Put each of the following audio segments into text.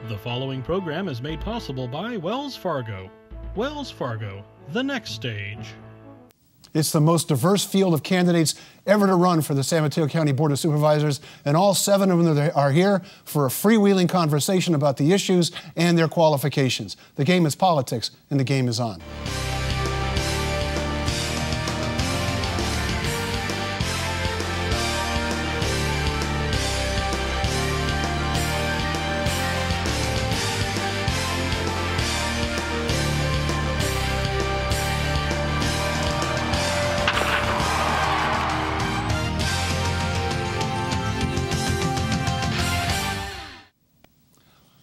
The following program is made possible by Wells Fargo. Wells Fargo, the next stage. It's the most diverse field of candidates ever to run for the San Mateo County Board of Supervisors, and all 7 of them are here for a freewheeling conversation about the issues and their qualifications. The game is politics, and the game is on.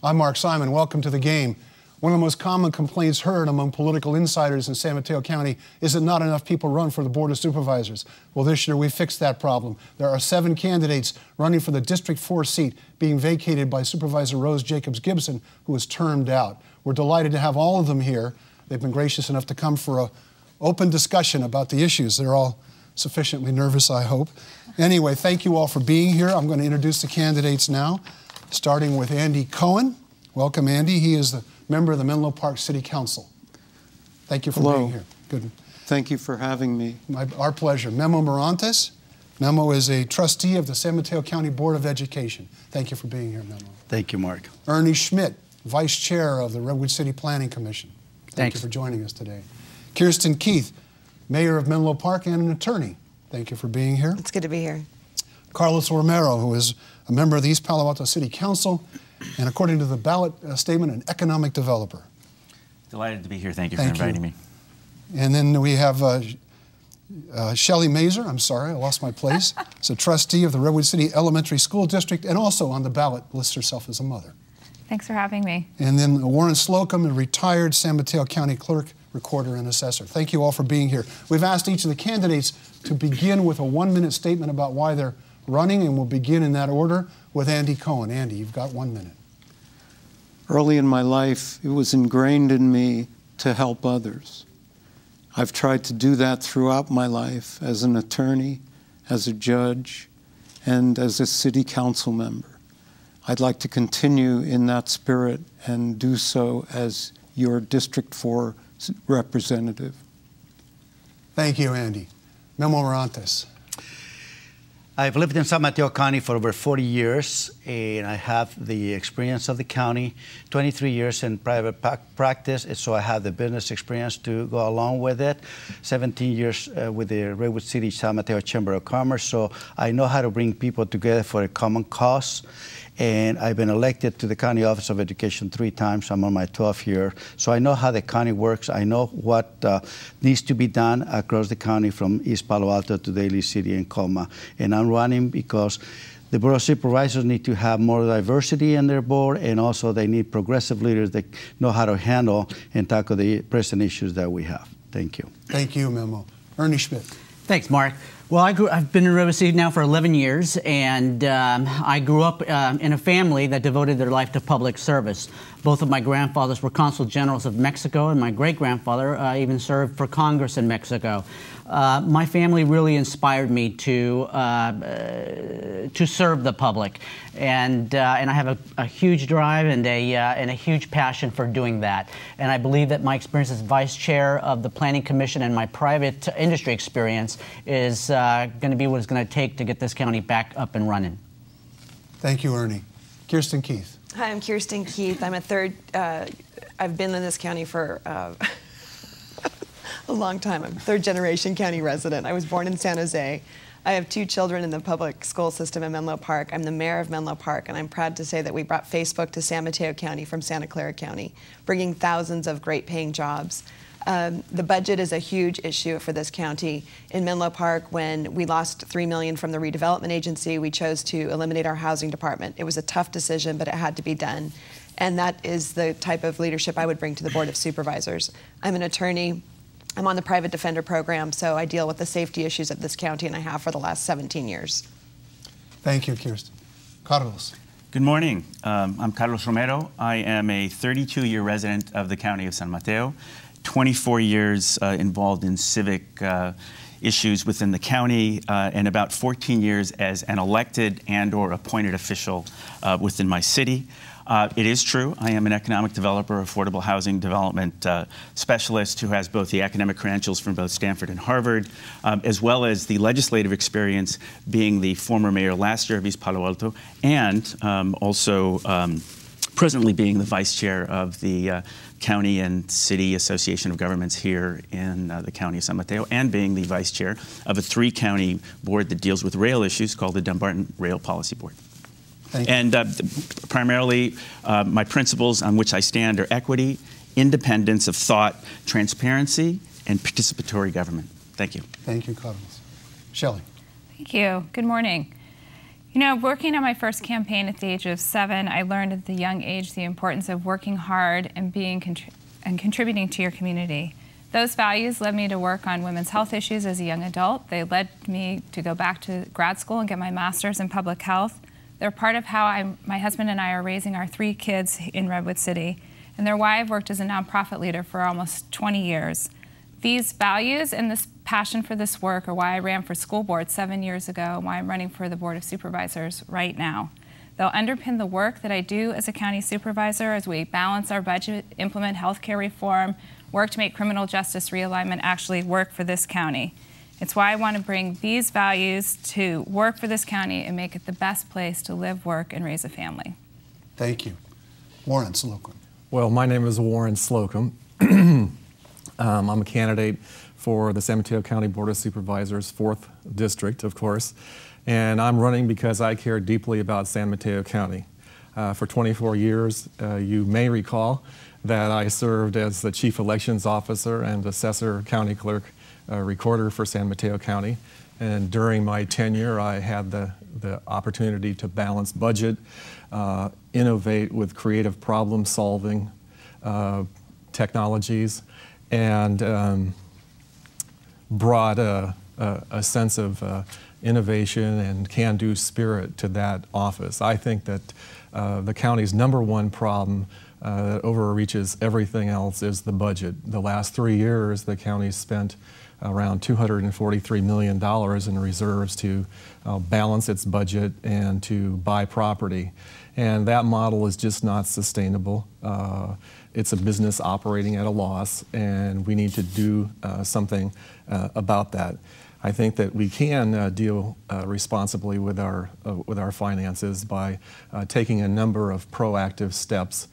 I'm Mark Simon. Welcome to the game. One of the most common complaints heard among political insiders in San Mateo County is that not enough people run for the Board of Supervisors. Well, this year we fixed that problem. There are 7 candidates running for the District 4 seat being vacated by Supervisor Rose Jacobs Gibson, who was termed out. We're delighted to have all of them here. They've been gracious enough to come for an open discussion about the issues. They're all sufficiently nervous, I hope. Anyway, thank you all for being here. I'm going to introduce the candidates now, starting with Andy Cohen. Welcome, Andy. He is the member of the Menlo Park City Council. Thank you for being here. Good. Thank you for having me. Our pleasure. Memo Morantes. Memo is a trustee of the San Mateo County Board of Education. Thank you for being here, Memo. Thank you, Mark. Ernie Schmidt, vice chair of the Redwood City Planning Commission. Thank Thanks. you for joining us today. Kirsten Keith, mayor of Menlo Park and an attorney. Thank you for being here. It's good to be here. Carlos Romero, who is a member of the East Palo Alto City Council, and according to the ballot statement, an economic developer. Delighted to be here. Thank you for inviting me. And then we have Shelley Masur. I'm sorry, I lost my place. She's a trustee of the Redwood City Elementary School District, and also on the ballot lists herself as a mother. Thanks for having me. And then Warren Slocum, a retired San Mateo County clerk, recorder, and assessor. Thank you all for being here. We've asked each of the candidates to begin with a 1-minute statement about why they're running, and we'll begin in that order with Andy Cohen. Andy, you've got 1 minute. Early in my life, it was ingrained in me to help others. I've tried to do that throughout my life as an attorney, as a judge, and as a city council member. I'd like to continue in that spirit and do so as your District 4 representative. Thank you, Andy. Memo Morantes. I've lived in San Mateo County for over 40 years, and I have the experience of the county, 23 years in private practice, and so I have the business experience to go along with it, 17 years with the Redwood City San Mateo Chamber of Commerce, so I know how to bring people together for a common cause. And I've been elected to the County Office of Education 3 times. I'm on my 12th year. So I know how the county works. I know what needs to be done across the county from East Palo Alto to Daly City and Colma. And I'm running because the Board of Supervisors need to have more diversity in their board, and also they need progressive leaders that know how to handle and tackle the present issues that we have. Thank you. Thank you, Memo. Ernie Schmidt. Thanks, Mark. Well, I've been in Redwood City now for 11 years, and I grew up in a family that devoted their life to public service. Both of my grandfathers were consul generals of Mexico, and my great-grandfather even served for Congress in Mexico. My family really inspired me to serve the public, and I have a huge drive and a huge passion for doing that. And I believe that my experience as vice chair of the Planning Commission and my private industry experience is going to be what it's going to take to get this county back up and running. Thank you, Ernie. Kirsten Keith. Hi, I'm Kirsten Keith. I'm I've been in this county for a long time. I'm a third-generation county resident. I was born in San Jose. I have 2 children in the public school system in Menlo Park. I'm the mayor of Menlo Park, and I'm proud to say that we brought Facebook to San Mateo County from Santa Clara County, bringing thousands of great-paying jobs. The budget is a huge issue for this county. In Menlo Park, when we lost $3 million from the redevelopment agency, we chose to eliminate our housing department. It was a tough decision, but it had to be done. And that is the type of leadership I would bring to the Board of Supervisors. I'm an attorney. I'm on the private defender program, so I deal with the safety issues of this county, and I have for the last 17 years. Thank you, Kirsten. Carlos. Good morning. I'm Carlos Romero. I am a 32-year resident of the County of San Mateo. 24 years involved in civic issues within the county, and about 14 years as an elected and/or appointed official within my city. It is true. I am an economic developer, affordable housing development specialist who has both the academic credentials from both Stanford and Harvard, as well as the legislative experience being the former mayor last year of East Palo Alto, and also presently being the vice chair of the County and City Association of Governments here in the County of San Mateo, and being the vice chair of a 3-county board that deals with rail issues called the Dumbarton Rail Policy Board. And primarily, my principles on which I stand are equity, independence of thought, transparency, and participatory government. Thank you. Thank you, Carlos. Shelley. Thank you. Good morning. You know, working on my first campaign at the age of 7, I learned at the young age the importance of working hard and contributing to your community. Those values led me to work on women's health issues as a young adult. They led me to go back to grad school and get my master's in public health. They're part of how my husband and I are raising our 3 kids in Redwood City, and they're why I've worked as a nonprofit leader for almost 20 years. These values and this passion for this work are why I ran for school board 7 years ago, and why I'm running for the Board of Supervisors right now. They'll underpin the work that I do as a county supervisor as we balance our budget, implement healthcare reform, work to make criminal justice realignment actually work for this county. It's why I want to bring these values to work for this county and make it the best place to live, work, and raise a family. Thank you. Warren Slocum. Well, my name is Warren Slocum. I'm a candidate for the San Mateo County Board of Supervisors, 4th District, of course, and I'm running because I care deeply about San Mateo County. For 24 years, you may recall that I served as the Chief Elections Officer and Assessor County Clerk Recorder for San Mateo County, and during my tenure I had the opportunity to balance budget, innovate with creative problem solving technologies, and brought a sense of innovation and can-do spirit to that office. I think that the county's #1 problem that overreaches everything else is the budget. The last 3 years, the county spent around $243 million in reserves to balance its budget and to buy property. And that model is just not sustainable. It's a business operating at a loss, and we need to do something about that. I think that we can deal responsibly with our finances by taking a number of proactive steps.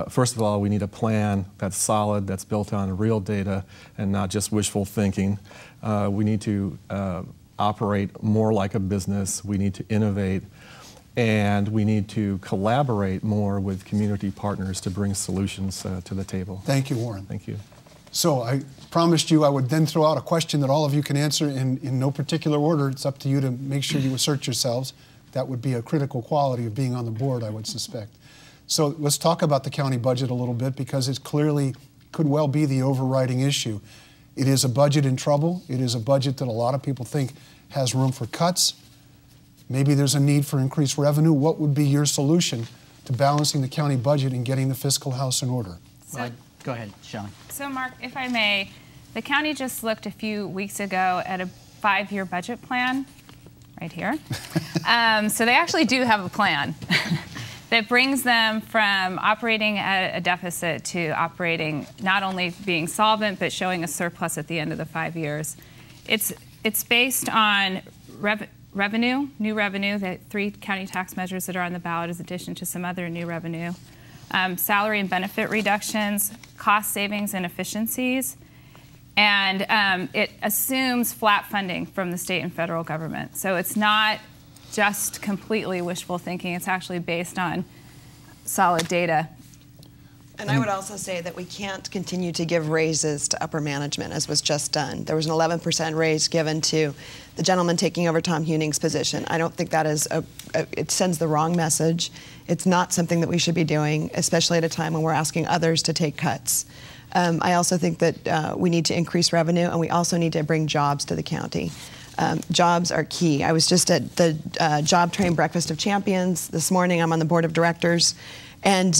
First of all, we need a plan that's solid, that's built on real data and not just wishful thinking. We need to operate more like a business. We need to innovate, and we need to collaborate more with community partners to bring solutions to the table. Thank you, Warren. Thank you. So I promised you I would then throw out a question that all of you can answer in no particular order. It's up to you to make sure you assert yourselves. That would be a critical quality of being on the board, I would suspect. So let's talk about the county budget a little bit, because it clearly could well be the overriding issue. It is a budget in trouble. It is a budget that a lot of people think has room for cuts. Maybe there's a need for increased revenue. What would be your solution to balancing the county budget and getting the fiscal house in order? Well, go ahead, Shelley. So, Mark, if I may, the county just looked a few weeks ago at a 5-year budget plan, right here. So they actually do have a plan that brings them from operating at a deficit to operating, not only being solvent, but showing a surplus at the end of the 5 years. It's based on revenue, new revenue, the 3 county tax measures that are on the ballot, in addition to some other new revenue, salary and benefit reductions, cost savings and efficiencies, and it assumes flat funding from the state and federal government. So it's not just completely wishful thinking. It's actually based on solid data. And I would also say that we can't continue to give raises to upper management, as was just done. There was an 11% raise given to the gentleman taking over Tom Huning's position. I don't think that is it sends the wrong message. It's not something that we should be doing, especially at a time when we're asking others to take cuts. I also think that we need to increase revenue, and we also need to bring jobs to the county. Jobs are key. I was just at the Job Train Breakfast of Champions this morning. I'm on the board of directors. And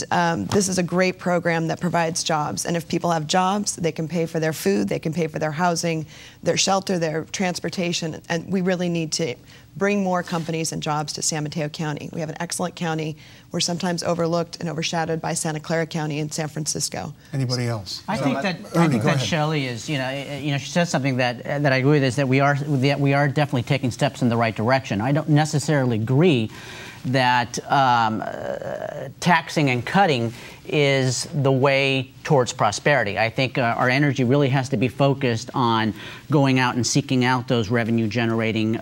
this is a great program that provides jobs. And if people have jobs, they can pay for their food, they can pay for their housing, their shelter, their transportation. And we really need to bring more companies and jobs to San Mateo County. We have an excellent county. We're sometimes overlooked and overshadowed by Santa Clara County and San Francisco. Anybody else? I think that Shelley is, she says something that I agree with, is that we are definitely taking steps in the right direction. I don't necessarily agree that taxing and cutting is the way towards prosperity. I think our energy really has to be focused on going out and seeking out those revenue-generating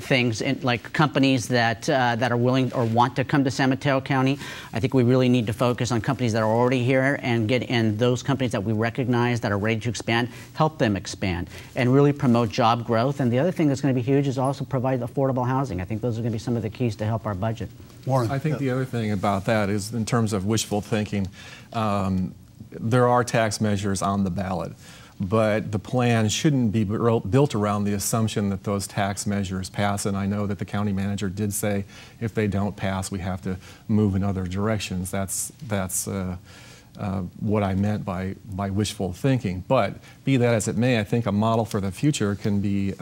things, like companies that are willing or want to come to San Mateo County. I think we really need to focus on companies that are already here and those companies that we recognize that are ready to expand, help them expand, and really promote job growth. And the other thing that's going to be huge is also provide affordable housing. I think those are going to be some of the keys to help our budget. Warren. I think the other thing about that is, in terms of wishful thinking, there are tax measures on the ballot, but the plan shouldn't be built around the assumption that those tax measures pass. And I know that the county manager did say if they don't pass, we have to move in other directions. That's what I meant by wishful thinking. But be that as it may, I think a model for the future can be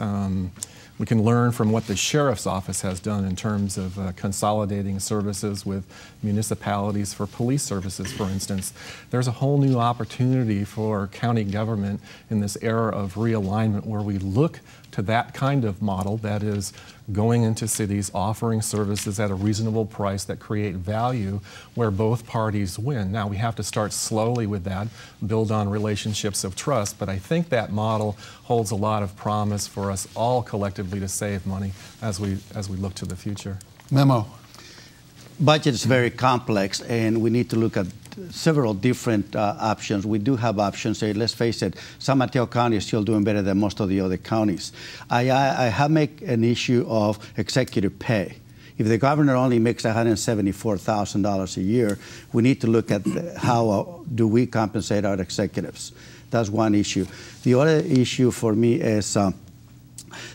we can learn from what the sheriff's office has done in terms of consolidating services with municipalities for police services, for instance. There's a whole new opportunity for county government in this era of realignment where we look to that kind of model, that is going into cities, offering services at a reasonable price that create value where both parties win. Now, we have to start slowly with that, build on relationships of trust, but I think that model holds a lot of promise for us all collectively to save money as we look to the future. Memo. Budget is very complex, and we need to look at several different options. We do have options. Let's face it, San Mateo County is still doing better than most of the other counties. I have made an issue of executive pay. If the governor only makes $174,000 a year, we need to look at how do we compensate our executives. That's one issue. The other issue for me is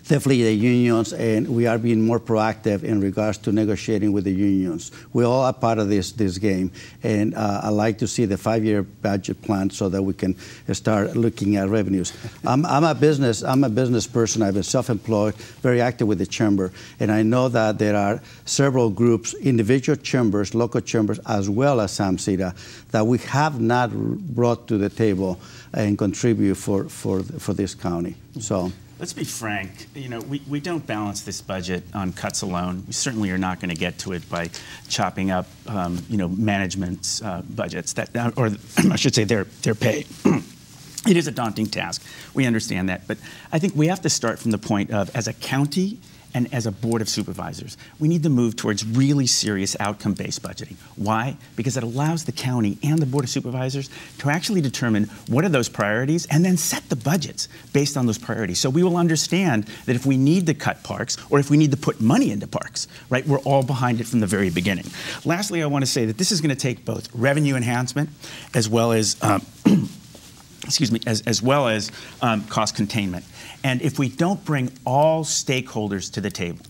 definitely the unions, and we are being more proactive in regards to negotiating with the unions. We all are part of this game, and I like to see the 5-year budget plan so that we can start looking at revenues. I'm a business person. I've been self-employed, very active with the chamber, and I know that there are several groups, individual chambers, local chambers, as well as SAMCITA, that we have not brought to the table and contribute for this county. So. Let's be frank, we don't balance this budget on cuts alone. We certainly are not going to get to it by chopping up, management's budgets, or I should say their pay. It is a daunting task. We understand that. But I think we have to start from the point of, as a county and as a board of supervisors, we need to move towards really serious outcome-based budgeting. Why? Because it allows the county and the board of supervisors to actually determine what are those priorities and then set the budgets based on those priorities. So we will understand that if we need to cut parks or if we need to put money into parks, right, we're all behind it from the very beginning. Lastly, I want to say that this is going to take both revenue enhancement as well as as well as cost containment. And if we don't bring all stakeholders to the table,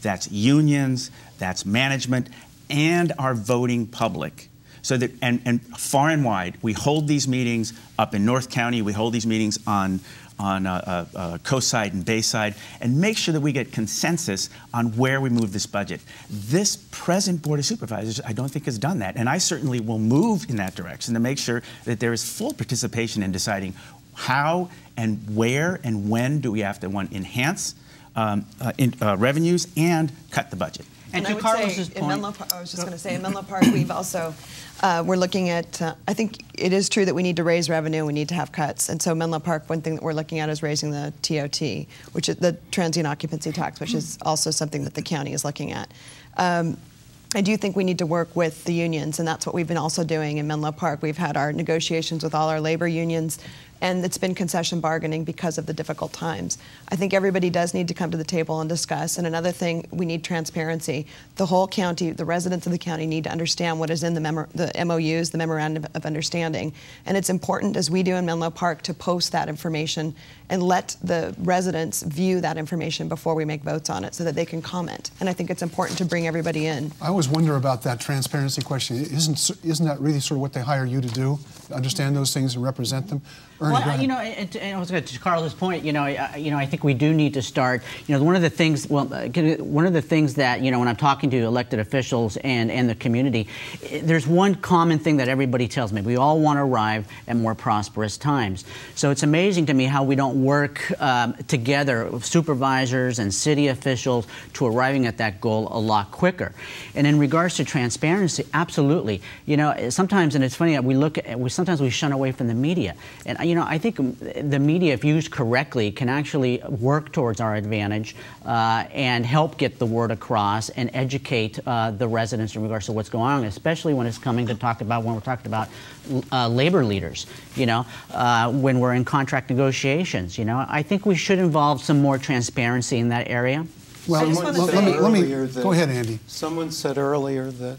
that's unions, that's management, and our voting public, so that, and far and wide, we hold these meetings up in North County, we hold these meetings on coast side and bay side, and make sure that we get consensus on where we move this budget. This present Board of Supervisors, I don't think has done that, and I certainly will move in that direction to make sure that there is full participation in deciding how and where and when do we have to, enhance revenues and cut the budget. And I would say, in Menlo Park, I was just going to say, in Menlo Park, we've also, we're looking at, I think it is true that we need to raise revenue, we need to have cuts. And so Menlo Park, one thing that we're looking at is raising the TOT, which is the transient occupancy tax, which is also something that the county is looking at. I do think we need to work with the unions, and that's what we've been also doing in Menlo Park. We've had our negotiations with all our labor unions, and it's been concession bargaining because of the difficult times. I think everybody does need to come to the table and discuss. And another thing, we need transparency. The whole county, the residents of the county need to understand what is in the MOUs, the Memorandum of Understanding. And it's important, as we do in Menlo Park, to post that information and let the residents view that information before we make votes on it so that they can comment. And I think it's important to bring everybody in. I always wonder about that transparency question. Isn't that really sort of what they hire you to do? Understand those things and represent them? Well, Well, you know, I was going to Carlos' point. I think we do need to start. One of the things. Well, one of the things that when I'm talking to elected officials and the community, there's one common thing that everybody tells me: we all want to arrive at more prosperous times. So it's amazing to me how we don't work together, supervisors and city officials, to arriving at that goal a lot quicker. And in regards to transparency, absolutely. Sometimes, and it's funny, sometimes we shun away from the media. And I think the media, if used correctly, can actually work towards our advantage and help get the word across and educate the residents in regards to what's going on, especially when it's coming to when we're talking about labor leaders. When we're in contract negotiations. I think we should involve some more transparency in that area. Well, let me go ahead, Andy. Someone said earlier that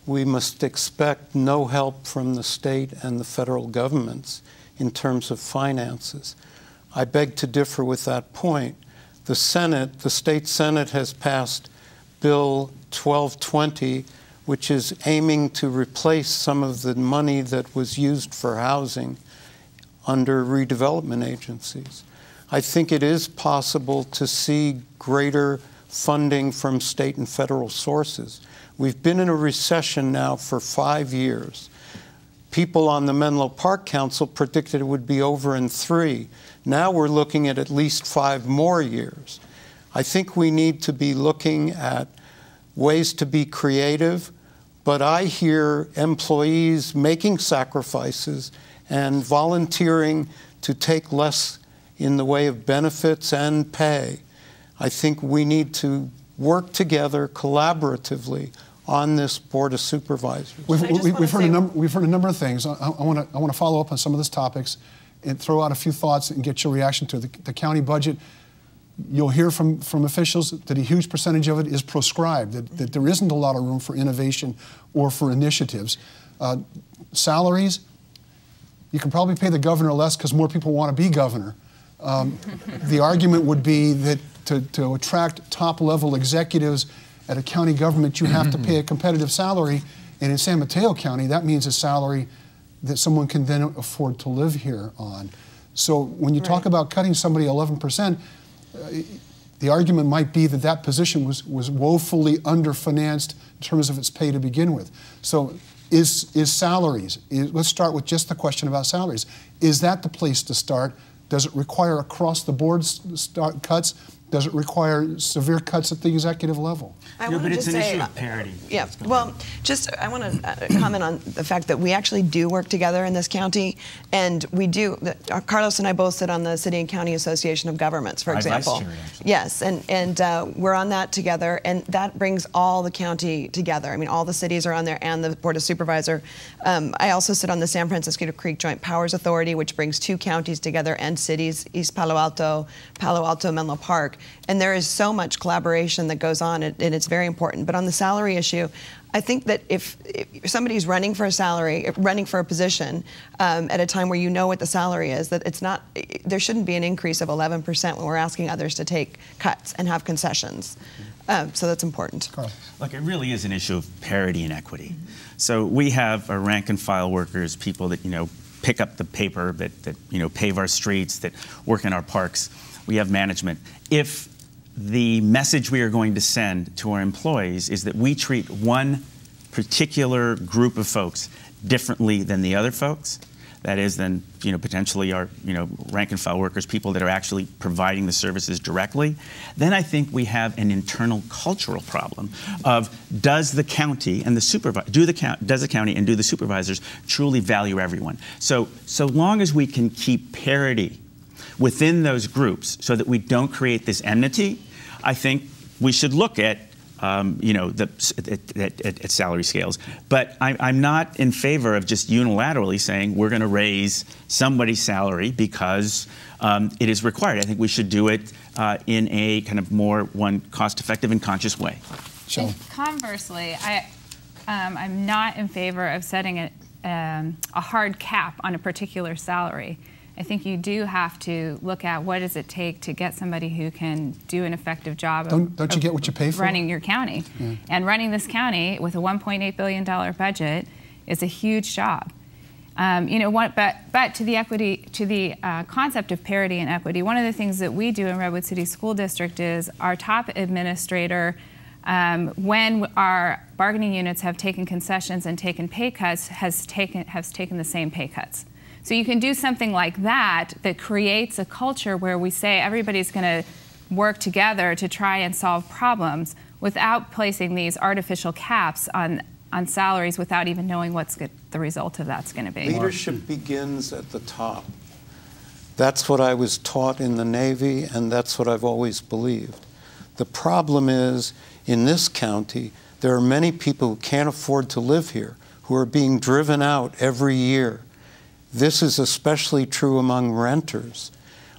we must expect no help from the state and the federal governments in terms of finances. I beg to differ with that point. The state Senate has passed Bill 1220, which is aiming to replace some of the money that was used for housing under redevelopment agencies. I think it is possible to see greater funding from state and federal sources. We've been in a recession now for 5 years. People on the Menlo Park Council predicted it would be over in 3. Now we're looking at least 5 more years. I think we need to be looking at ways to be creative, but I hear employees making sacrifices and volunteering to take less in the way of benefits and pay. I think we need to work together collaboratively on this Board of Supervisors. We've heard a number of things. I want to follow up on some of these topics and throw out a few thoughts and get your reaction to the county budget. You'll hear from officials that a huge percentage of it is proscribed, that there isn't a lot of room for innovation or for initiatives. Salaries, you can probably pay the governor less because more people want to be governor. The argument would be that to attract top-level executives at a county government, you have to pay a competitive salary. And in San Mateo County, that means a salary that someone can then afford to live here on. So when you talk about cutting somebody 11%, the argument might be that that position was woefully underfinanced in terms of its pay to begin with. So is salaries, let's start with just the question about salaries. Is that the place to start? Does it require across-the-board cuts? Does it require severe cuts at the executive level? But it's an issue of parity. Yeah, well, I want to comment on the fact that we actually do work together in this county, and we do. Carlos and I both sit on the City and County Association of Governments, for example. Vice chair, actually. Yes, and we're on that together, and that brings all the county together. I mean, all the cities are on there and the Board of Supervisors. I also sit on the San Francisco Creek Joint Powers Authority, which brings 2 counties together and cities, East Palo Alto, Menlo Park. And there is so much collaboration that goes on, and it's very important. But on the salary issue, I think that if somebody's running for a position at a time where you know what the salary is, that there shouldn't be an increase of 11% when we're asking others to take cuts and have concessions. So that's important. Look, it really is an issue of parity and equity. So we have our rank and file workers, people that pick up the paper, that pave our streets, that work in our parks. We have management. If the message we are going to send to our employees is that we treat one particular group of folks differently than the other folks, that is then potentially our rank and file workers, people that are actually providing the services directly, then I think we have an internal cultural problem of does the county and the county and do the supervisors truly value everyone? So long as we can keep parity within those groups so that we don't create this enmity, I think we should look at at salary scales. But I'm not in favor of just unilaterally saying we're going to raise somebody's salary because it is required. I think we should do it in a kind of more cost-effective and conscious way. Conversely, I'm not in favor of setting a hard cap on a particular salary. I think you do have to look at what does it take to get somebody who can do an effective job don't you get what you pay for? Running your county. And running this county with a $1.8 billion budget is a huge job. But to the equity, to the concept of parity and equity, one of the things that we do in Redwood City School District is our top administrator, when our bargaining units have taken concessions and taken pay cuts, has taken the same pay cuts. So you can do something like that that creates a culture where we say everybody's going to work together to try and solve problems without placing these artificial caps on salaries without even knowing what's the result of that's going to be. Leadership begins at the top. That's what I was taught in the Navy, and that's what I've always believed. The problem is, in this county, there are many people who can't afford to live here, who are being driven out every year. This is especially true among renters.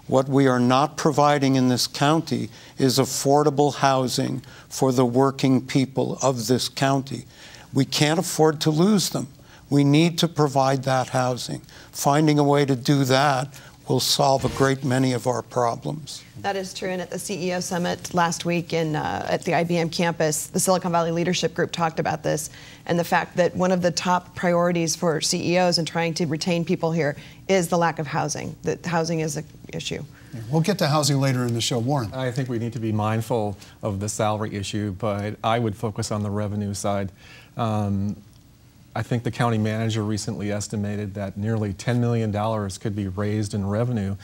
What we are not providing in this county is affordable housing for the working people of this county. We can't afford to lose them. We need to provide that housing. Finding a way to do that will solve a great many of our problems. That is true, and at the CEO Summit last week at the IBM campus, the Silicon Valley Leadership Group talked about this and the fact that one of the top priorities for CEOs in trying to retain people here is the lack of housing, that housing is an issue. Yeah, we'll get to housing later in the show. Warren. I think we need to be mindful of the salary issue, but I would focus on the revenue side. I think the county manager recently estimated that nearly $10 million could be raised in revenue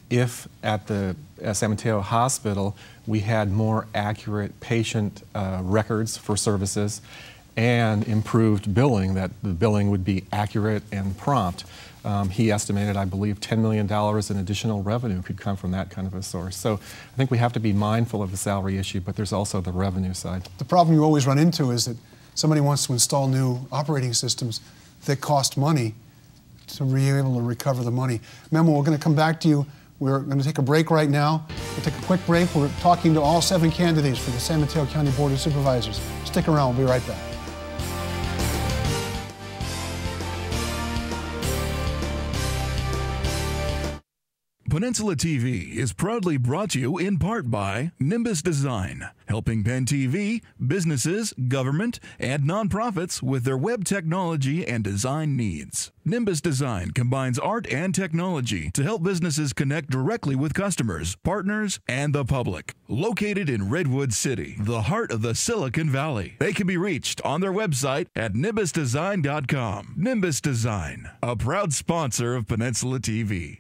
if at the San Mateo Hospital we had more accurate patient records for services and improved billing, that the billing would be accurate and prompt. He estimated, I believe, $10 million in additional revenue could come from that kind of a source. So I think we have to be mindful of the salary issue, but there's also the revenue side. The problem you always run into is that somebody wants to install new operating systems that cost money to be able to recover the money. Memo, we're going to come back to you. We're going to take a break right now. We'll take a quick break. We're talking to all 7 candidates for the San Mateo County Board of Supervisors. Stick around. We'll be right back. Peninsula TV is proudly brought to you in part by Nimbus Design, helping Penn TV, businesses, government, and nonprofits with their web technology and design needs. Nimbus Design combines art and technology to help businesses connect directly with customers, partners, and the public. Located in Redwood City, the heart of the Silicon Valley. They can be reached on their website at nimbusdesign.com. Nimbus Design, a proud sponsor of Peninsula TV.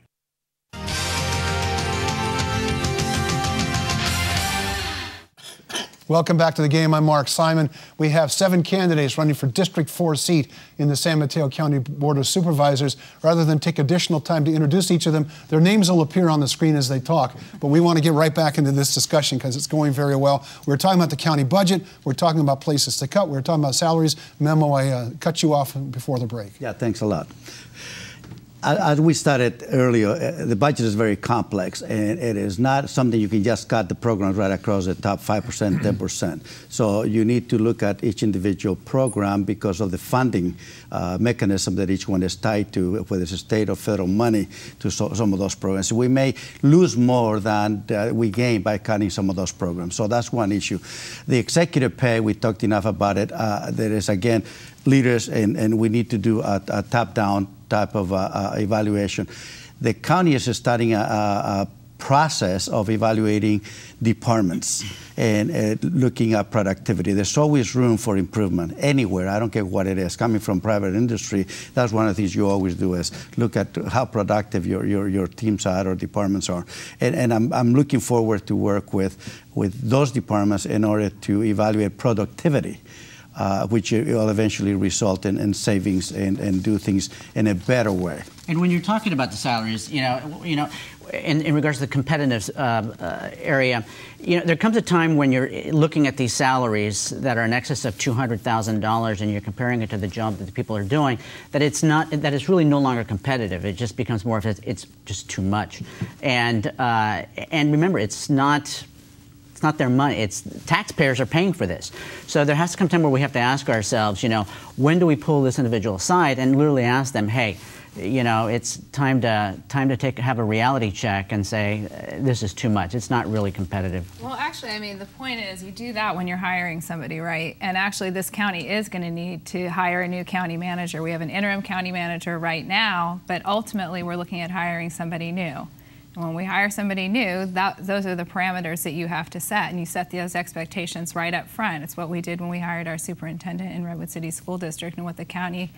Welcome back to the game. I'm Mark Simon. We have 7 candidates running for District 4 seat in the San Mateo County Board of Supervisors. Rather than take additional time to introduce each of them, their names will appear on the screen as they talk. But we want to get right back into this discussion because it's going very well. We're talking about the county budget. We're talking about places to cut. We're talking about salaries. Memo, I cut you off before the break. Yeah, thanks a lot. As we started earlier, the budget is very complex, and it is not something you can just cut the program right across the top 5%, 10%. So you need to look at each individual program because of the funding mechanism that each one is tied to, whether it's state or federal money, to some of those programs. So we may lose more than we gain by cutting some of those programs. So that's one issue. The executive pay, we talked enough about it. There is, again, leaders, and we need to do a top-down type of evaluation. The county is starting a process of evaluating departments and looking at productivity. There's always room for improvement anywhere. I don't care what it is. Coming from private industry, that's one of the things you always do is look at how productive your teams are or departments are. And I'm looking forward to work with those departments in order to evaluate productivity. Which will eventually result in savings and do things in a better way. And when you're talking about the salaries, in regards to the competitive area, there comes a time when you're looking at these salaries that are in excess of $200,000 and you're comparing it to the job that the people are doing, that it's really no longer competitive. It just becomes more of it's just too much. And remember, it's not their money. It's taxpayers are paying for this. So there has to come a time where we have to ask ourselves, when do we pull this individual aside and literally ask them, hey, you know, it's time to have a reality check and say, this is too much. It's not really competitive. Well, actually, I mean, the point is you do that when you're hiring somebody, right? And actually, this county is going to need to hire a new county manager. We have an interim county manager right now, but ultimately, we're looking at hiring somebody new. And when we hire somebody new, those are the parameters that you have to set, and you set those expectations right up front. It's what we did when we hired our superintendent in Redwood City School District, and what the county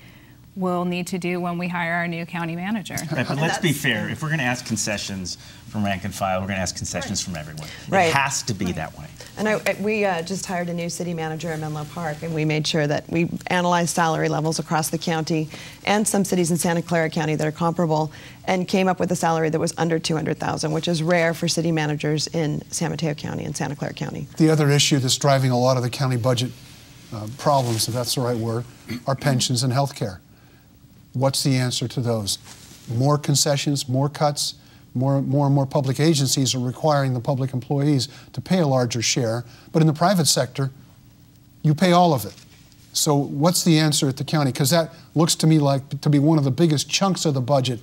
will need to do when we hire our new county manager. Right, but let's be fair. If we're going to ask concessions from rank and file, we're going to ask concessions from everyone. Right. It has to be that way. And we just hired a new city manager in Menlo Park, and we made sure that we analyzed salary levels across the county and some cities in Santa Clara County that are comparable, and came up with a salary that was under $200,000, which is rare for city managers in San Mateo County and Santa Clara County. The other issue that's driving a lot of the county budget problems, if that's the right word, are pensions and health care. What's the answer to those? More concessions, more cuts, more and more public agencies are requiring the public employees to pay a larger share, but in the private sector, you pay all of it. So what's the answer at the county? Because that looks to me like to be one of the biggest chunks of the budget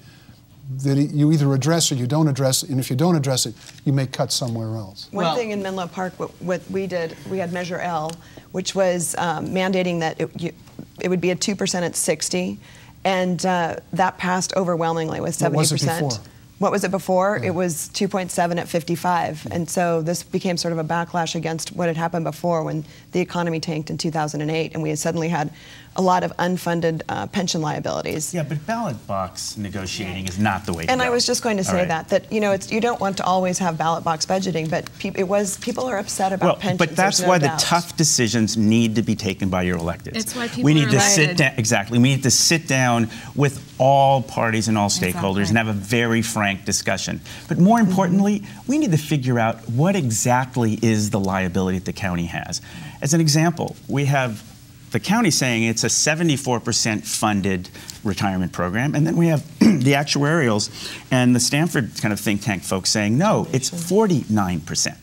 that you either address or you don't address, and if you don't address it, you make cuts somewhere else. One thing in Menlo Park, what we did, we had Measure L, which was mandating that it would be a 2% at 60, and that passed overwhelmingly with 70%. What was it before? What was it before? Yeah. It was 2.7 at 55. And so this became sort of a backlash against what had happened before when the economy tanked in 2008, and we suddenly had a lot of unfunded pension liabilities. Yeah, but ballot box negotiating is not the way to go. And I was just going to say that you know, you don't want to always have ballot box budgeting, but people are upset about pensions. But that's why the tough decisions need to be taken by your electeds. It's why people we need are to elected. sit down. Exactly, we need to sit down with all parties and all stakeholders and have a very frank discussion. But more importantly, we need to figure out what exactly is the liability that the county has. As an example, we have the county saying it's a 74% funded retirement program, and then we have the actuarials and the Stanford kind of think tank folks saying, no, it's 49%.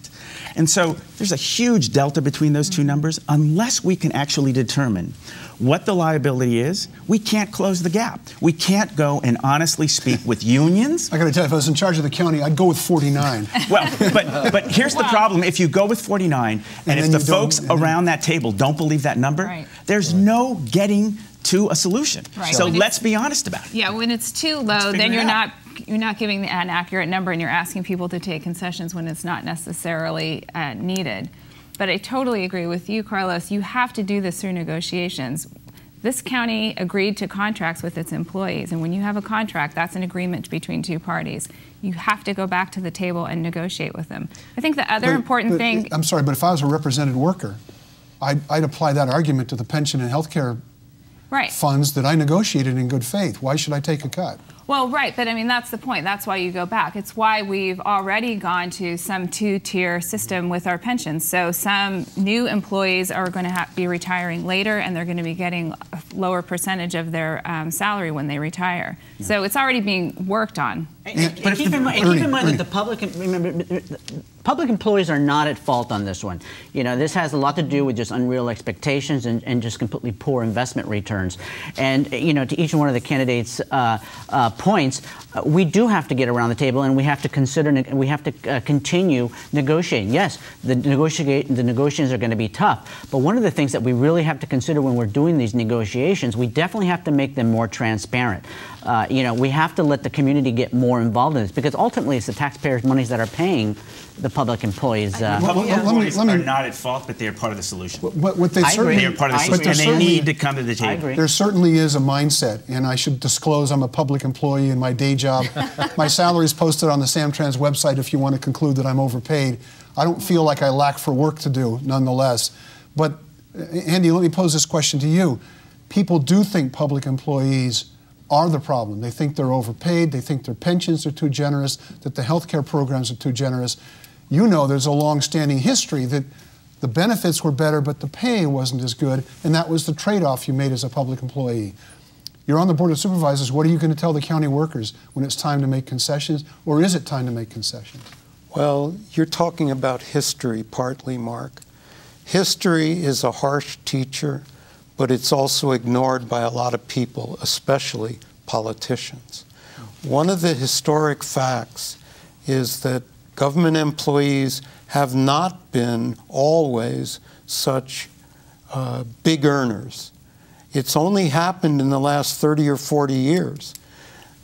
And so there's a huge delta between those two numbers. Unless we can actually determine what the liability is, we can't close the gap. We can't go and honestly speak with unions. I got to tell you, if I was in charge of the county, I'd go with 49. Well, but here's the problem. If you go with 49, and if the folks around that table don't believe that number, there's no getting to a solution. Right. So let's be honest about it. Yeah, when it's too low, then you're not giving an accurate number, and you're asking people to take concessions when it's not necessarily needed. But I totally agree with you, Carlos. You have to do this through negotiations. This county agreed to contracts with its employees, and when you have a contract, that's an agreement between two parties. You have to go back to the table and negotiate with them. I think the other important thing... I'm sorry, but if I was a represented worker, I'd apply that argument to the pension and health care funds that I negotiated in good faith. Why should I take a cut? Well, right, but I mean, that's the point. That's why you go back. It's why we've already gone to some two-tier system with our pensions. So some new employees are going to be retiring later, and they're going to be getting a lower percentage of their salary when they retire. Yeah. So it's already being worked on. And keep in mind that the public employees are not at fault on this one. You know, this has a lot to do with just unreal expectations and just completely poor investment returns. And, you know, to each one of the candidates' points, we do have to get around the table, and we have to consider, and we have to continue negotiating. Yes, the negotiations are going to be tough, but one of the things that we really have to consider when we're doing these negotiations, we definitely have to make them more transparent. You know, we have to let the community get more involved in this, because ultimately it's the taxpayers' monies that are paying the public employees. Public employees are not at fault, but they are part of the solution. What they certainly, they are part of the solution, and they need to come to the table. There certainly is a mindset, and I should disclose I'm a public employee in my day job. My salary is posted on the Samtrans website if you want to conclude that I'm overpaid. I don't feel like I lack for work to do, nonetheless. But, Andy, let me pose this question to you. People do think public employees are the problem. They think they're overpaid, they think their pensions are too generous, that the health care programs are too generous. You know there's a long-standing history that the benefits were better, but the pay wasn't as good, and that was the trade-off you made as a public employee. You're on the Board of Supervisors. What are you going to tell the county workers when it's time to make concessions, or is it time to make concessions? Well, you're talking about history partly, Mark. History is a harsh teacher, but it's also ignored by a lot of people, especially politicians. One of the historic facts is that government employees have not been always such big earners. It's only happened in the last 30 or 40 years.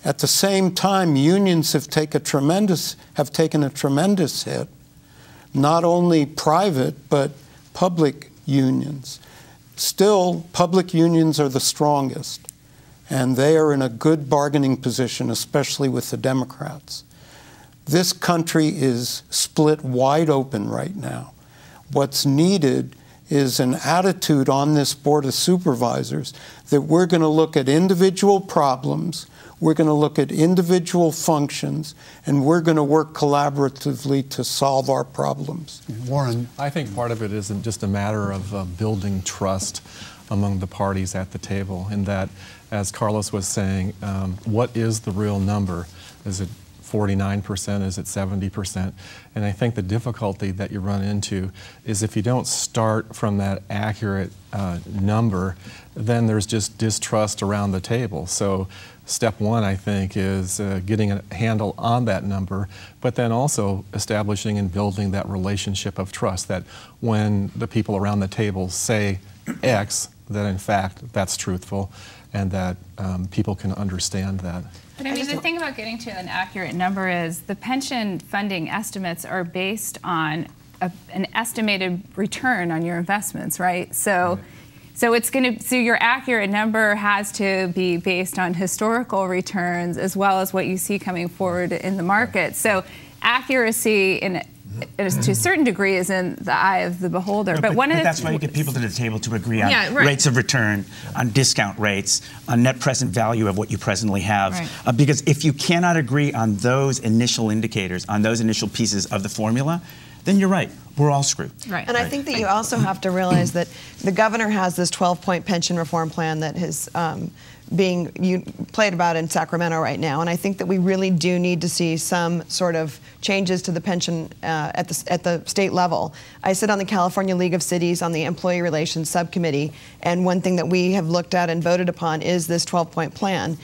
At the same time, unions have taken a tremendous hit, not only private, but public unions. Still, public unions are the strongest, and they are in a good bargaining position, especially with the Democrats. This country is split wide open right now. What's needed is an attitude on this Board of Supervisors that we're going to look at individual problems, we're going to look at individual functions, and we're going to work collaboratively to solve our problems. Warren. I think part of it isn't just a matter of building trust among the parties at the table, in that, as Carlos was saying, what is the real number? Is it 49%? Is it 70%? And I think the difficulty that you run into is if you don't start from that accurate number, then there's just distrust around the table. So step one, I think, is getting a handle on that number, but then also establishing and building that relationship of trust, that when the people around the table say X, that in fact that's truthful, and that people can understand that. But I mean, the thing about getting to an accurate number is the pension funding estimates are based on an estimated return on your investments, right? So, so your accurate number has to be based on historical returns as well as what you see coming forward in the market. So accuracy to a certain degree is in the eye of the beholder. But that's why you get people to the table to agree on rates of return, on discount rates, on net present value of what you presently have. Right. Because if you cannot agree on those initial indicators, on those initial pieces of the formula, then you're right. We're all screwed. Right. And I think that you also have to realize that the governor has this 12-point pension reform plan that is being played about in Sacramento right now, and I think that we really do need to see some sort of changes to the pension at the state level. I sit on the California League of Cities on the Employee Relations Subcommittee, and one thing that we have looked at and voted upon is this 12-point plan.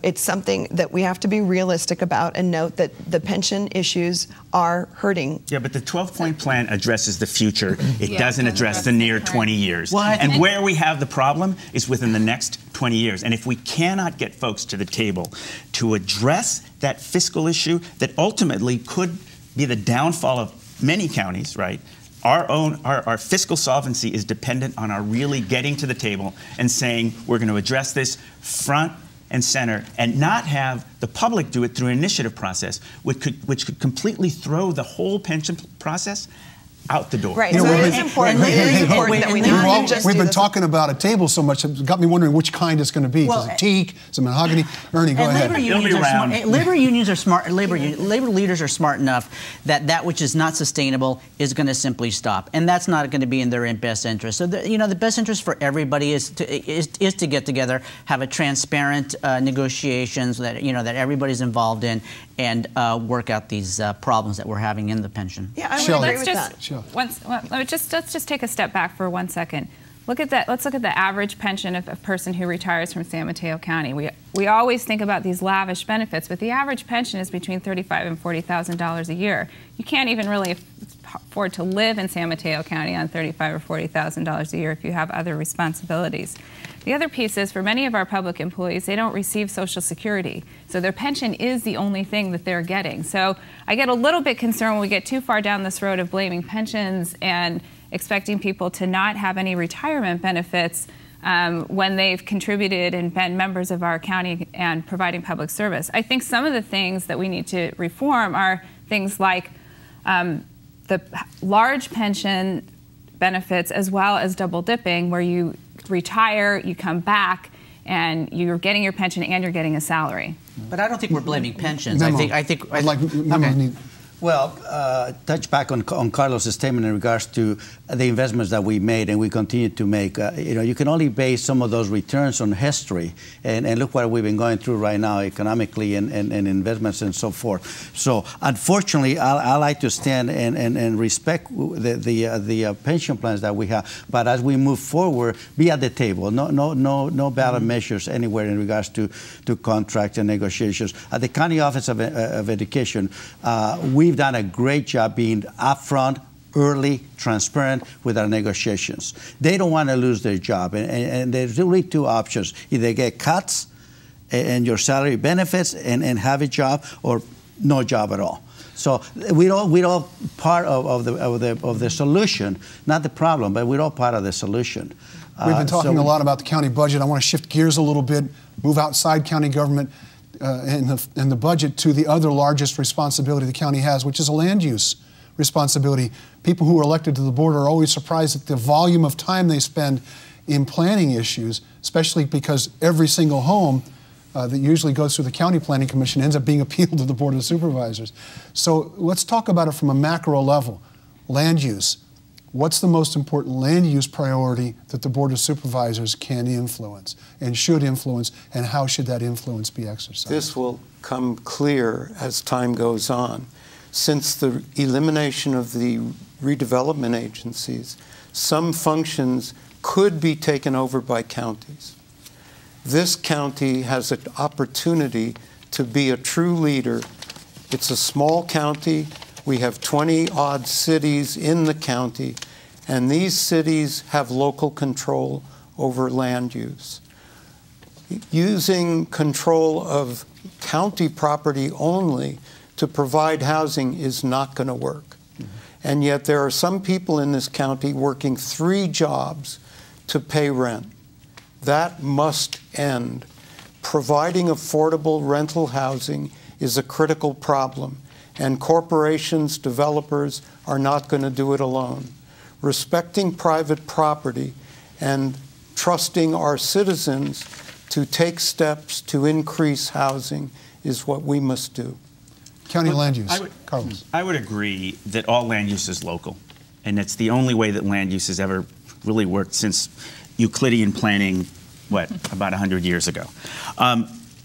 It's something that we have to be realistic about and note that the pension issues are hurting. Yeah, but the 12-point plan addresses the future. It doesn't address the near 20 years. Well, and where we have the problem is within the next 20 years. And if we cannot get folks to the table to address that fiscal issue that ultimately could be the downfall of many counties, right? Our fiscal solvency is dependent on our really getting to the table and saying we're going to address this front and center, and not have the public do it through an initiative process, which could completely throw the whole pension process out the door. Right. So it is important that we not just We've been talking about a table so much, it's got me wondering which kind it's going to be. Is it teak? Is it mahogany? Ernie, go ahead. Labor unions are smart. Labor leaders are smart enough that which is not sustainable is going to simply stop, and that's not going to be in their best interest. So the best interest for everybody is to get together, have a transparent negotiations that that everybody's involved in, and work out these problems that we're having in the pension. Yeah, I would agree with that. Sure. Let's just take a step back for 1 second. Look at that. Let's look at the average pension of a person who retires from San Mateo County. We always think about these lavish benefits, but the average pension is between $35,000 and $40,000 a year. You can't even really afford to live in San Mateo County on $35,000 or $40,000 a year if you have other responsibilities. The other piece is, for many of our public employees, they don't receive Social Security. So their pension is the only thing that they're getting. So I get a little bit concerned when we get too far down this road of blaming pensions and expecting people to not have any retirement benefits when they've contributed and been members of our county and providing public service. I think some of the things that we need to reform are things like the large pension benefits as well as double dipping, where you retire, you come back, and you're getting your pension and you're getting a salary. But I don't think we're blaming pensions. Memo. I think I'd like Memo. Well, touch back on Carlos' statement in regards to the investments that we made and we continue to make. You can only base some of those returns on history, and look what we've been going through right now economically and investments and so forth. So, unfortunately, I like to stand and respect the pension plans that we have. But as we move forward, be at the table. No ballot measures anywhere in regards to contracts and negotiations. At the County Office of Education, we've done a great job being upfront, early, transparent with our negotiations. They don't want to lose their job, and there's really two options: either get cuts and your salary benefits and have a job, or no job at all. So we're all part of the solution, not the problem, but we're all part of the solution. We've been talking a lot about the county budget. I want to shift gears a little bit, move outside county government and the budget to the other largest responsibility the county has, which is a land use responsibility. People who are elected to the board are always surprised at the volume of time they spend in planning issues, especially because every single home that usually goes through the County Planning Commission ends up being appealed to the Board of Supervisors. So let's talk about it from a macro level. Land use. What's the most important land use priority that the Board of Supervisors can influence and should influence, and how should that influence be exercised? This will come clear as time goes on. Since the elimination of the redevelopment agencies, some functions could be taken over by counties. This county has an opportunity to be a true leader. It's a small county. We have 20-odd cities in the county, and these cities have local control over land use. Using control of county property only to provide housing is not going to work. And yet there are some people in this county working 3 jobs to pay rent. That must end. Providing affordable rental housing is a critical problem, and corporations, developers are not going to do it alone. Respecting private property and trusting our citizens to take steps to increase housing is what we must do. County land use. Carlos. I would agree that all land use is local, and it's the only way that land use has ever really worked since Euclidean planning, about 100 years ago.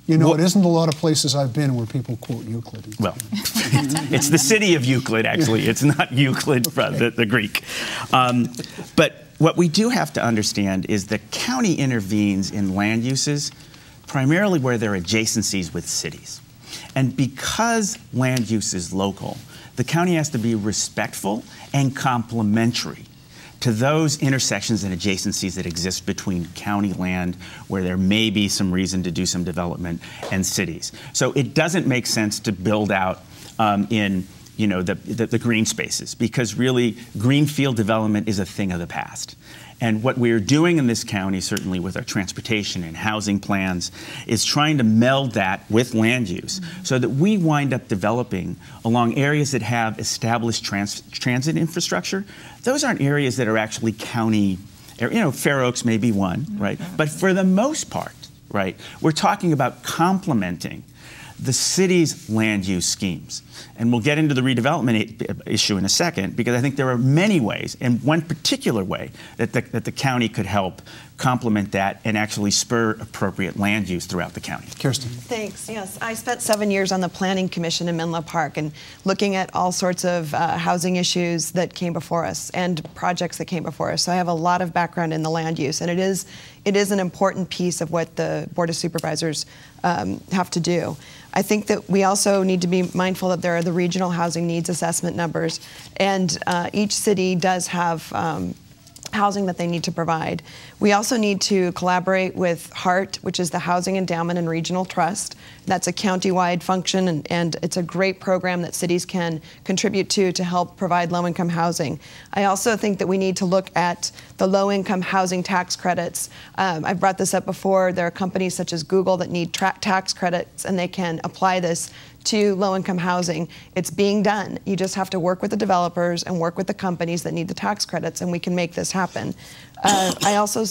It isn't a lot of places I've been where people quote Euclid. Well, it's the city of Euclid, actually. It's not Euclid, the Greek. But what we do have to understand is the county intervenes in land uses primarily where there are adjacencies with cities. And because land use is local, the county has to be respectful and complementary to those intersections and adjacencies that exist between county land, where there may be some reason to do some development, and cities. So it doesn't make sense to build out in the green spaces, because really greenfield development is a thing of the past. And what we're doing in this county, certainly with our transportation and housing plans, is trying to meld that with land use so that we wind up developing along areas that have established transit infrastructure. Those aren't areas that are actually county, Fair Oaks may be one, right? But for the most part, right, we're talking about complementing the city's land use schemes. And we'll get into the redevelopment issue in a second, because I think there are many ways, and one particular way that the county could help complement that and actually spur appropriate land use throughout the county. Kirsten. Thanks. Yes, I spent 7 years on the Planning Commission in Menlo Park, and looking at all sorts of housing issues that came before us and projects that came before us. So I have a lot of background in the land use, and it is an important piece of what the Board of Supervisors have to do. I think that we also need to be mindful that there are the regional housing needs assessment numbers, and each city does have housing that they need to provide. We also need to collaborate with HART, which is the Housing Endowment and Regional Trust. That's a county-wide function, and it's a great program that cities can contribute to help provide low-income housing. I also think that we need to look at the low-income housing tax credits. I've brought this up before. There are companies such as Google that need tax credits, and they can apply this to low-income housing. It's being done. You just have to work with the developers and work with the companies that need the tax credits, and we can make this happen. happen. I also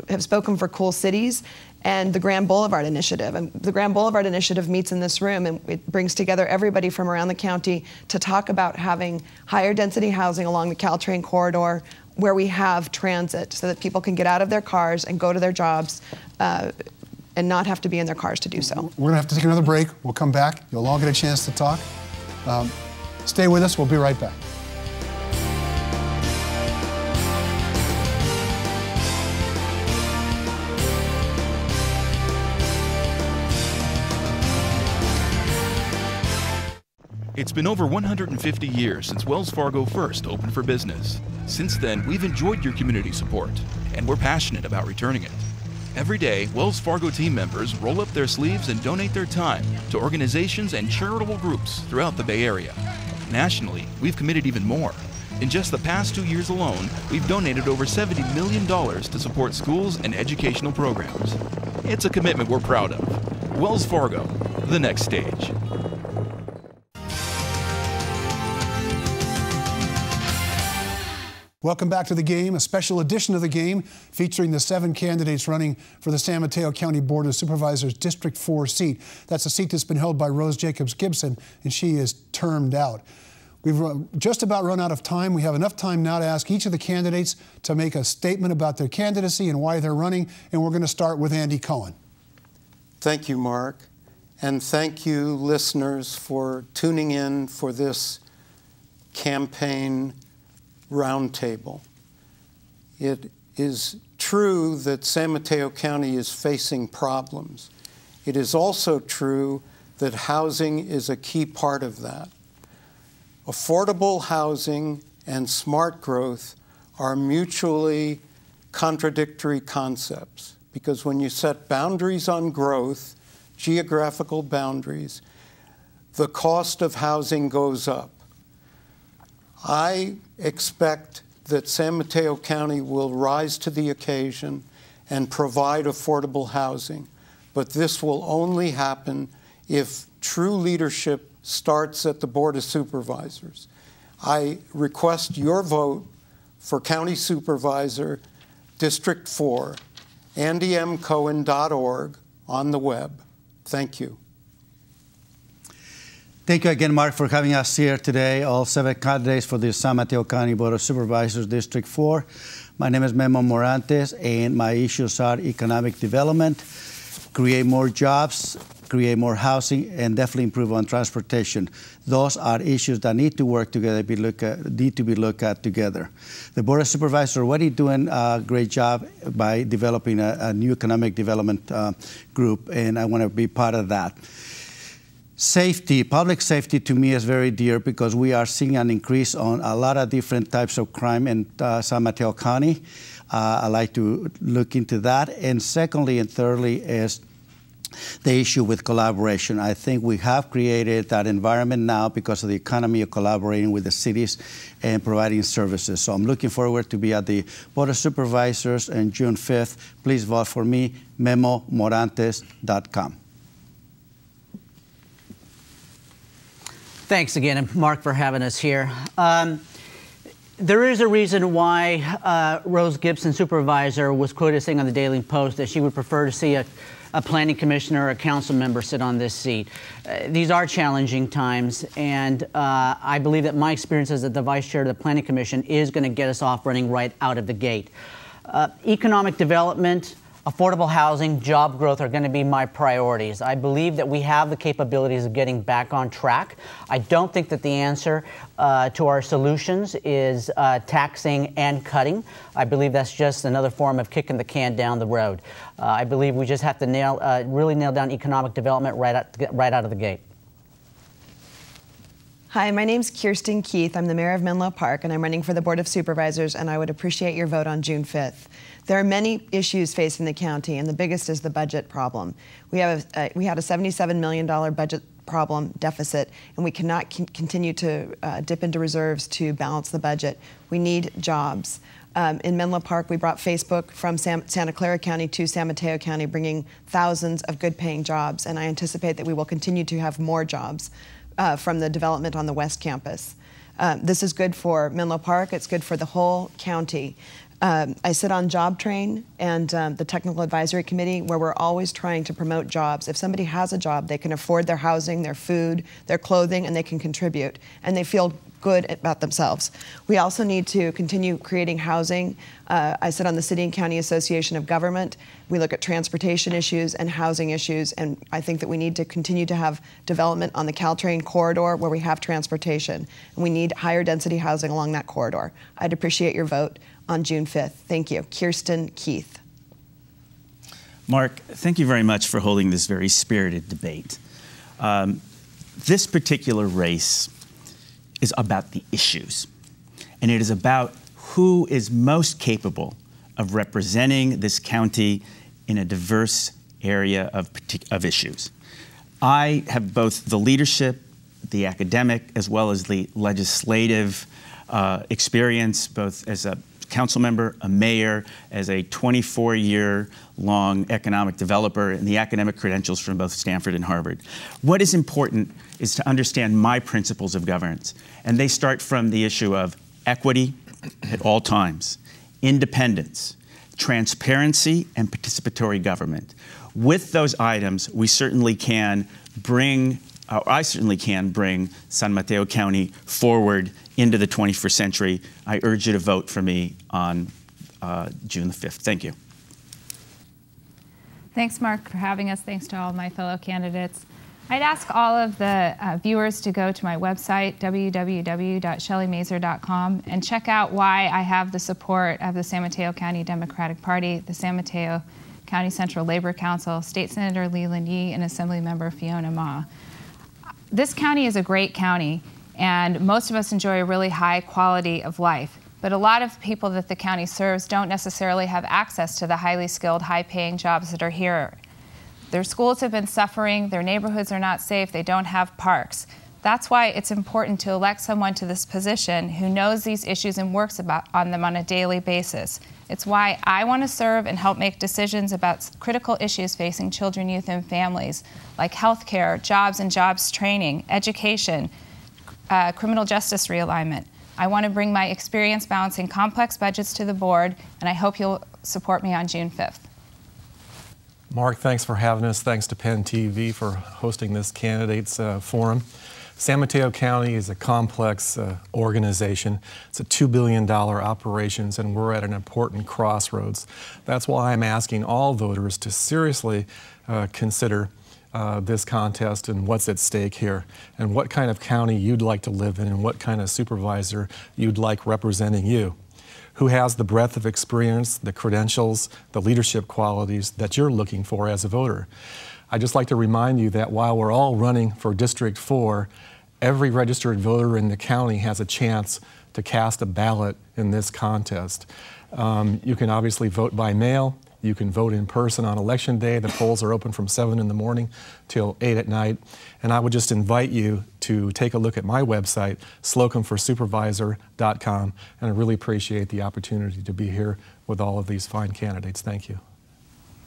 have spoken for Cool Cities and the Grand Boulevard Initiative. And the Grand Boulevard Initiative meets in this room, and it brings together everybody from around the county to talk about having higher density housing along the Caltrain corridor where we have transit so that people can get out of their cars and go to their jobs and not have to be in their cars to do so. We're going to have to take another break. We'll come back. You'll all get a chance to talk. Stay with us. We'll be right back. It's been over 150 years since Wells Fargo first opened for business. Since then, we've enjoyed your community support, and we're passionate about returning it. Every day, Wells Fargo team members roll up their sleeves and donate their time to organizations and charitable groups throughout the Bay Area. Nationally, we've committed even more. In just the past 2 years alone, we've donated over $70 million to support schools and educational programs. It's a commitment we're proud of. Wells Fargo, the next stage. Welcome back to The Game, a special edition of The Game featuring the 7 candidates running for the San Mateo County Board of Supervisors District 4 seat. That's a seat that's been held by Rose Jacobs Gibson, and she is termed out. We've just about run out of time. We have enough time now to ask each of the candidates to make a statement about their candidacy and why they're running, and we're going to start with Andy Cohen. Thank you, Mark, and thank you, listeners, for tuning in for this campaign roundtable. It is true that San Mateo County is facing problems. It is also true that housing is a key part of that. Affordable housing and smart growth are mutually contradictory concepts, because when you set boundaries on growth, geographical boundaries, the cost of housing goes up. I expect that San Mateo County will rise to the occasion and provide affordable housing, but this will only happen if true leadership starts at the Board of Supervisors. I request your vote for County Supervisor, District 4, andymcohen.org on the web. Thank you. Thank you again, Mark, for having us here today, all 7 candidates for the San Mateo County Board of Supervisors, District 4. My name is Memo Morantes, and my issues are economic development, create more jobs, create more housing, and definitely improve on transportation. Those are issues that need to work together, need to be looked at together. The Board of Supervisors are already doing a great job by developing a new economic development group, and I want to be part of that. Safety, public safety to me is very dear because we are seeing an increase on a lot of different types of crime in San Mateo County. I like to look into that. And secondly and thirdly is the issue with collaboration. I think we have created that environment now because of the economy of collaborating with the cities and providing services. So I'm looking forward to be at the Board of Supervisors on June 5th. Please vote for me, memomorantes.com. Thanks again, Mark, for having us here. There is a reason why Rose Gibson, supervisor, was quoted saying on the Daily Post that she would prefer to see a planning commissioner or a council member sit on this seat. These are challenging times, and I believe that my experience as the vice chair of the planning commission is going to get us off running right out of the gate. Economic development, affordable housing, job growth are going to be my priorities. I believe that we have the capabilities of getting back on track. I don't think that the answer to our solutions is taxing and cutting. I believe that's just another form of kicking the can down the road. I believe we just have to really nail down economic development right out of the gate. Hi, my name's Kirsten Keith. I'm the mayor of Menlo Park, and I'm running for the Board of Supervisors, and I would appreciate your vote on June 5th. There are many issues facing the county, and the biggest is the budget problem. We had a $77 million budget problem deficit, and we cannot continue to dip into reserves to balance the budget. We need jobs. In Menlo Park, we brought Facebook from Santa Clara County to San Mateo County, bringing thousands of good-paying jobs, and I anticipate that we will continue to have more jobs from the development on the West Campus. This is good for Menlo Park. It's good for the whole county. I sit on Job Train and the Technical Advisory Committee, where we're always trying to promote jobs. If somebody has a job, they can afford their housing, their food, their clothing, and they can contribute, and they feel good about themselves. We also need to continue creating housing. I sit on the City and County Association of Government. We look at transportation issues and housing issues, and I think that we need to continue to have development on the Caltrain corridor where we have transportation, and we need higher density housing along that corridor. I'd appreciate your vote on June 5th. Thank you. Kirsten Keith. Mark, thank you very much for holding this very spirited debate. This particular race is about the issues, and it is about who is most capable of representing this county in a diverse area of issues. I have both the leadership, the academic, as well as the legislative experience, both as a council member, a mayor, as a 24-year-long economic developer, and the academic credentials from both Stanford and Harvard. What is important is to understand my principles of governance, and they start from the issue of equity at all times, independence, transparency, and participatory government. With those items, we certainly can bring, I certainly can bring San Mateo County forward into the 21st century. I urge you to vote for me on June the 5th. Thank you. Thanks, Mark, for having us. Thanks to all of my fellow candidates. I'd ask all of the viewers to go to my website, www.shelleymasur.com, and check out why I have the support of the San Mateo County Democratic Party, the San Mateo County Central Labor Council, State Senator Leland Yee, and Assemblymember Fiona Ma. This county is a great county, and most of us enjoy a really high quality of life. But a lot of people that the county serves don't necessarily have access to the highly skilled, high-paying jobs that are here. Their schools have been suffering, their neighborhoods are not safe, they don't have parks. That's why it's important to elect someone to this position who knows these issues and works on them on a daily basis. It's why I want to serve and help make decisions about critical issues facing children, youth, and families, like healthcare, jobs and jobs training, education, criminal justice realignment. I want to bring my experience balancing complex budgets to the board, and I hope you'll support me on June 5th. Mark, thanks for having us. Thanks to Penn TV for hosting this candidates forum. San Mateo County is a complex organization. It's a $2 billion operations, and we're at an important crossroads. That's why I'm asking all voters to seriously consider this contest and what's at stake here, and what kind of county you'd like to live in, and what kind of supervisor you'd like representing you. Who has the breadth of experience, the credentials, the leadership qualities that you're looking for as a voter. I'd just like to remind you that while we're all running for District 4, every registered voter in the county has a chance to cast a ballot in this contest. You can obviously vote by mail. You can vote in person on Election Day. The polls are open from 7 in the morning till 8 at night. And I would just invite you to take a look at my website, slocumforsupervisor.com, and I really appreciate the opportunity to be here with all of these fine candidates. Thank you.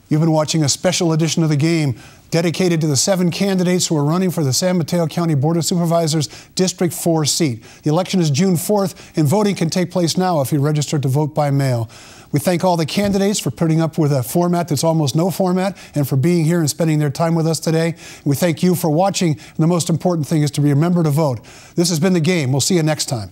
You've been watching a special edition of The Game dedicated to the 7 candidates who are running for the San Mateo County Board of Supervisors District 4 seat. The election is June 4th, and voting can take place now if you're registered to vote by mail. We thank all the candidates for putting up with a format that's almost no format, and for being here and spending their time with us today. We thank you for watching, and the most important thing is to remember to vote. This has been The Game. We'll see you next time.